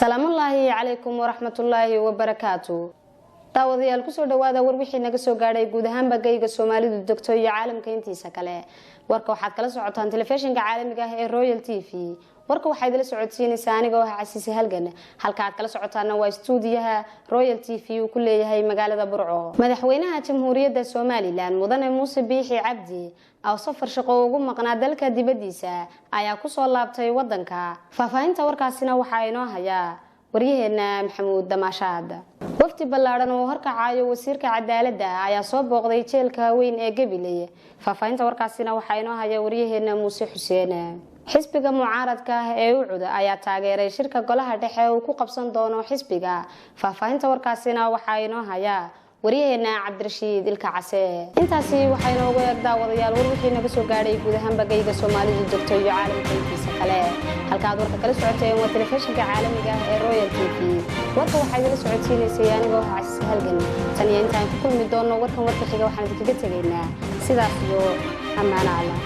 السلام الله عليكم ورحمة الله وبركاته. داوديال kusoo dhawaada war wixii naga soo gaaray guud ahaan bagayga Soomaalidu degto iyo caalamka intiisa kale. Warka waxaad kala socotaan telefishinka caalamiga ah ee Royal TV. warka waxay idila socodsiinaysaa aniga oo xasiisi halgan halka aad kala socotaana waa stuudiyaha Royal TV uu ku leeyahay magaalada Burco. Madaxweynaha Jamhuuriyadda Soomaaliland Mudane Muuse Biixi Cabdi oo safar shaqo ugu maqnaa dalka dibadiisa ayaa ku soo laabtay wadanka. Faafahinta warkaasina waxa inoo haya waryaheena Maxamuud Damashaad. wafti ballaaran oo horkacaayo wasiirka cadaaladda ayaa soo booqday jeelka weyn ee Gabiley. Faafahinta warkaasina waxa inoo haya waryaheena Muuse Xuseen. xisbiga mucaaradka ah ee UCUD ayaa taageeray shirka golaha dhexe oo ku qabsan doono xisbiga. Faafahinta warkaasina waxa inoo haya waryaheena Cabdirashiid Ilka Case. intaasi waxay inoogu eegdaa wadayaal war wixii naga soo gaaray guud ahaan bagayga Soomaalidu degto iyo caalamka intiisa kale. halka aad warka kala socoteen waa telefishinka caalamiga ah ee Royal TV. warka waxay idila socodsiinaysaa aniga oo xasiisi halgan. tan iyo intaan ku kulmi doono warkan warka xiga waxaan idinkaga tagaynaa sidaas iyo amaana Allah.